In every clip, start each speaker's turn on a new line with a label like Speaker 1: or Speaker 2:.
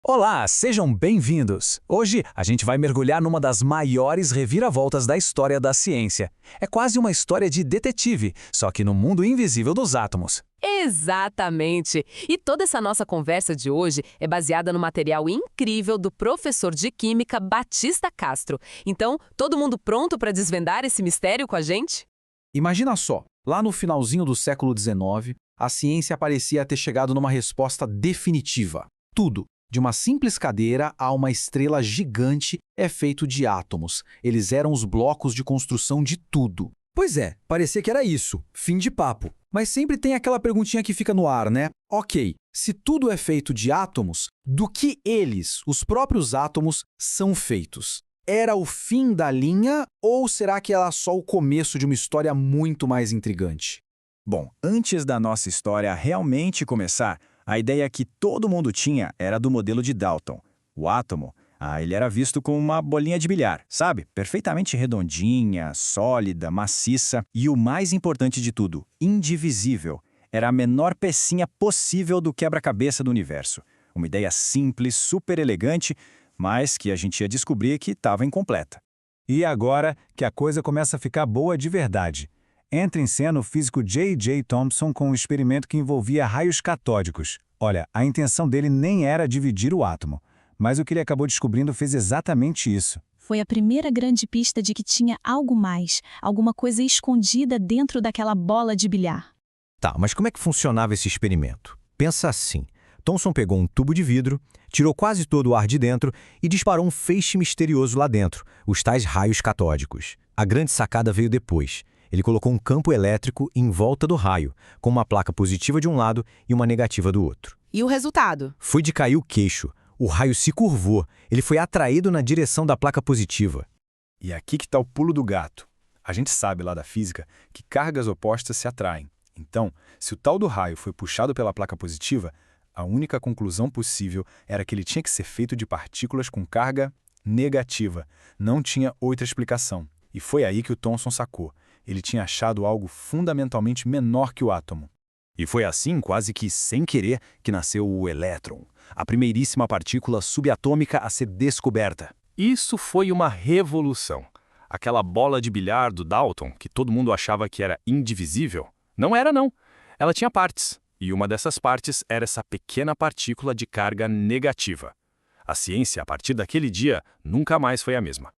Speaker 1: Olá, sejam bem-vindos! Hoje a gente vai mergulhar numa das maiores reviravoltas da história da ciência. É quase uma história de detetive, só que no mundo invisível dos átomos.
Speaker 2: Exatamente! E toda essa nossa conversa de hoje é baseada no material incrível do professor de Química Batista Castro. Então, todo mundo pronto para desvendar esse mistério com a gente?
Speaker 3: Imagina só, lá no finalzinho do século XIX, a ciência parecia ter chegado numa resposta definitiva. Tudo, de uma simples cadeira a uma estrela gigante, é feito de átomos. Eles eram os blocos de construção de tudo.
Speaker 4: Pois é, parecia que era isso, fim de papo.
Speaker 3: Mas sempre tem aquela perguntinha que fica no ar, né? Ok, se tudo é feito de átomos, do que eles, os próprios átomos, são feitos? Era o fim da linha ou será que era só o começo de uma história muito mais intrigante?
Speaker 1: Bom, antes da nossa história realmente começar, a ideia que todo mundo tinha era do modelo de Dalton. O átomo, ele era visto como uma bolinha de bilhar, sabe? Perfeitamente redondinha, sólida, maciça e o mais importante de tudo, indivisível. Era a menor pecinha possível do quebra-cabeça do universo. Uma ideia simples, super elegante, mas que a gente ia descobrir que estava incompleta.
Speaker 5: E agora que a coisa começa a ficar boa de verdade. Entra em cena o físico J.J. Thomson com um experimento que envolvia raios catódicos. Olha, a intenção dele nem era dividir o átomo, mas o que ele acabou descobrindo fez exatamente isso.
Speaker 6: Foi a primeira grande pista de que tinha algo mais, alguma coisa escondida dentro daquela bola de bilhar.
Speaker 7: Tá, mas como é que funcionava esse experimento? Pensa assim. Thomson pegou um tubo de vidro, tirou quase todo o ar de dentro e disparou um feixe misterioso lá dentro, os tais raios catódicos. A grande sacada veio depois. Ele colocou um campo elétrico em volta do raio, com uma placa positiva de um lado e uma negativa do outro.
Speaker 2: E o resultado?
Speaker 7: Foi de cair o queixo. O raio se curvou. Ele foi atraído na direção da placa positiva.
Speaker 5: E aqui que está o pulo do gato. A gente sabe lá da física que cargas opostas se atraem. Então, se o tal do raio foi puxado pela placa positiva, a única conclusão possível era que ele tinha que ser feito de partículas com carga negativa. Não tinha outra explicação. E foi aí que o Thomson sacou. Ele tinha achado algo fundamentalmente menor que o átomo.
Speaker 1: E foi assim, quase que sem querer, que nasceu o elétron, a primeiríssima partícula subatômica a ser descoberta.
Speaker 8: Isso foi uma revolução. Aquela bola de bilhar do Dalton, que todo mundo achava que era indivisível, não era não. Ela tinha partes, e uma dessas partes era essa pequena partícula de carga negativa. A ciência, a partir daquele dia, nunca mais foi a mesma.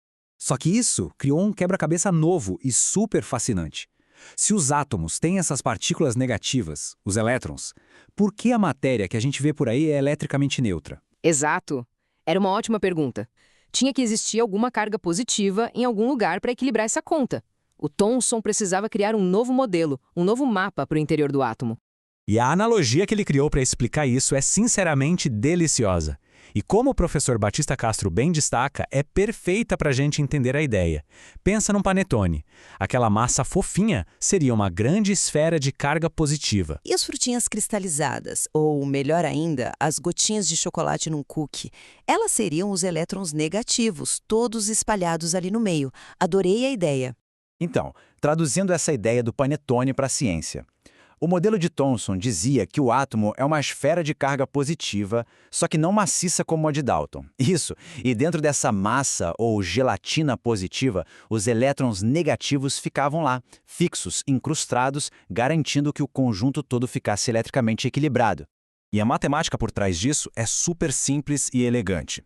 Speaker 4: Só que isso criou um quebra-cabeça novo e super fascinante. Se os átomos têm essas partículas negativas, os elétrons, por que a matéria que a gente vê por aí é eletricamente neutra?
Speaker 2: Exato. Era uma ótima pergunta. Tinha que existir alguma carga positiva em algum lugar para equilibrar essa conta. O Thomson precisava criar um novo modelo, um novo mapa para o interior do átomo.
Speaker 1: E a analogia que ele criou para explicar isso é sinceramente deliciosa. E como o professor Batista Castro bem destaca, é perfeita para a gente entender a ideia. Pensa num panetone. Aquela massa fofinha seria uma grande esfera de carga positiva.
Speaker 9: E as frutinhas cristalizadas, ou melhor ainda, as gotinhas de chocolate num cookie? Elas seriam os elétrons negativos, todos espalhados ali no meio. Adorei a ideia.
Speaker 3: Então, traduzindo essa ideia do panetone para a ciência. O modelo de Thomson dizia que o átomo é uma esfera de carga positiva, só que não maciça como a de Dalton. Isso, e dentro dessa massa ou gelatina positiva, os elétrons negativos ficavam lá, fixos, incrustados, garantindo que o conjunto todo ficasse eletricamente equilibrado.
Speaker 1: E a matemática por trás disso é super simples e elegante.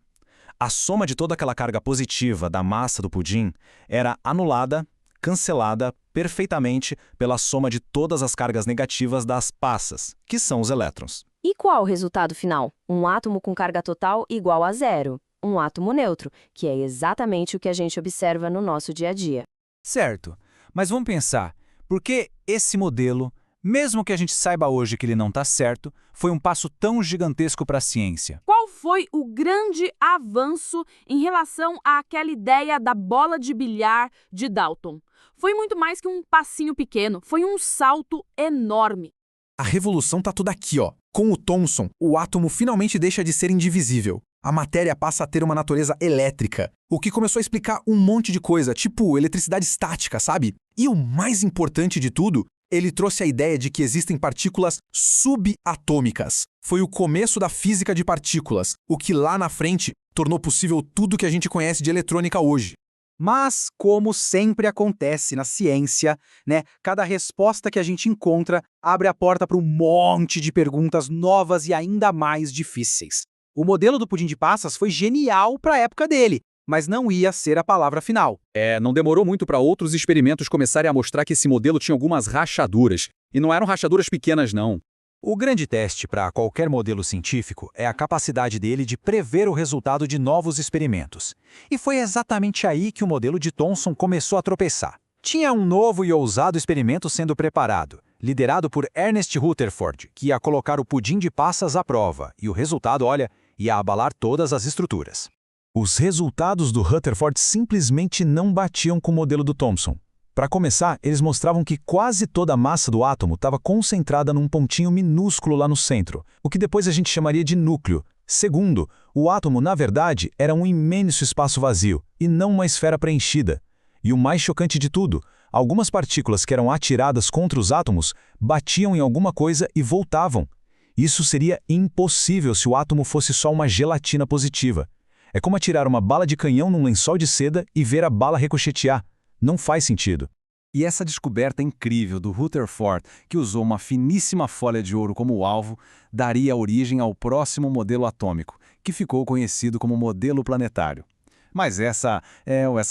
Speaker 1: A soma de toda aquela carga positiva da massa do pudim era anulada, cancelada perfeitamente pela soma de todas as cargas negativas das passas, que são os elétrons.
Speaker 10: E qual o resultado final? Um átomo com carga total igual a zero. Um átomo neutro, que é exatamente o que a gente observa no nosso dia a dia.
Speaker 1: Certo, mas vamos pensar, por que esse modelo, mesmo que a gente saiba hoje que ele não está certo, foi um passo tão gigantesco para a ciência?
Speaker 11: Qual foi o grande avanço em relação àquela ideia da bola de bilhar de Dalton? Foi muito mais que um passinho pequeno, foi um salto enorme.
Speaker 3: A revolução tá toda aqui, ó. Com o Thomson, o átomo finalmente deixa de ser indivisível. A matéria passa a ter uma natureza elétrica, o que começou a explicar um monte de coisa, tipo eletricidade estática, sabe? E o mais importante de tudo,
Speaker 12: Ele trouxe a ideia de que existem partículas subatômicas. Foi o começo da física de partículas, o que lá na frente tornou possível tudo que a gente conhece de eletrônica hoje.
Speaker 3: Mas, como sempre acontece na ciência, né, cada resposta que a gente encontra abre a porta para um monte de perguntas novas e ainda mais difíceis. O modelo do pudim de passas foi genial para a época dele, mas não ia ser a palavra final.
Speaker 4: Não demorou muito para outros experimentos começarem a mostrar que esse modelo tinha algumas rachaduras. E não eram rachaduras pequenas, não.
Speaker 1: O grande teste para qualquer modelo científico é a capacidade dele de prever o resultado de novos experimentos. E foi exatamente aí que o modelo de Thomson começou a tropeçar. Tinha um novo e ousado experimento sendo preparado, liderado por Ernest Rutherford, que ia colocar o pudim de passas à prova, e o resultado, olha, ia abalar todas as estruturas. Os resultados do Rutherford simplesmente não batiam com o modelo do Thomson. Para começar, eles mostravam que quase toda a massa do átomo estava concentrada num pontinho minúsculo lá no centro, o que depois a gente chamaria de núcleo. Segundo, o átomo, na verdade, era um imenso espaço vazio, e não uma esfera preenchida. E o mais chocante de tudo, algumas partículas que eram atiradas contra os átomos batiam em alguma coisa e voltavam. Isso seria impossível se o átomo fosse só uma gelatina positiva. É como atirar uma bala de canhão num lençol de seda e ver a bala ricochetear. Não faz sentido.
Speaker 4: E essa descoberta incrível do Rutherford, que usou uma finíssima folha de ouro como alvo, daria origem ao próximo modelo atômico, que ficou conhecido como modelo planetário. Mas essa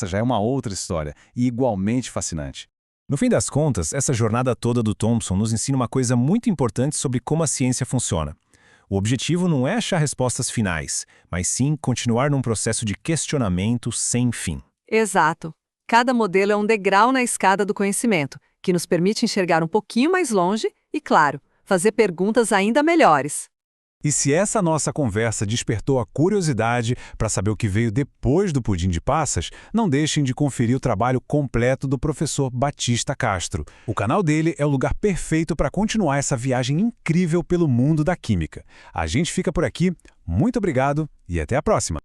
Speaker 4: já é uma outra história, e igualmente fascinante.
Speaker 7: No fim das contas, essa jornada toda do Thomson nos ensina uma coisa muito importante sobre como a ciência funciona. O objetivo não é achar respostas finais, mas sim continuar num processo de questionamento sem fim.
Speaker 13: Exato. Cada modelo é um degrau na escada do conhecimento, que nos permite enxergar um pouquinho mais longe e, claro, fazer perguntas ainda melhores.
Speaker 7: E se essa nossa conversa despertou a curiosidade para saber o que veio depois do pudim de passas, não deixem de conferir o trabalho completo do professor Batista Castro. O canal dele é o lugar perfeito para continuar essa viagem incrível pelo mundo da química. A gente fica por aqui, muito obrigado e até a próxima!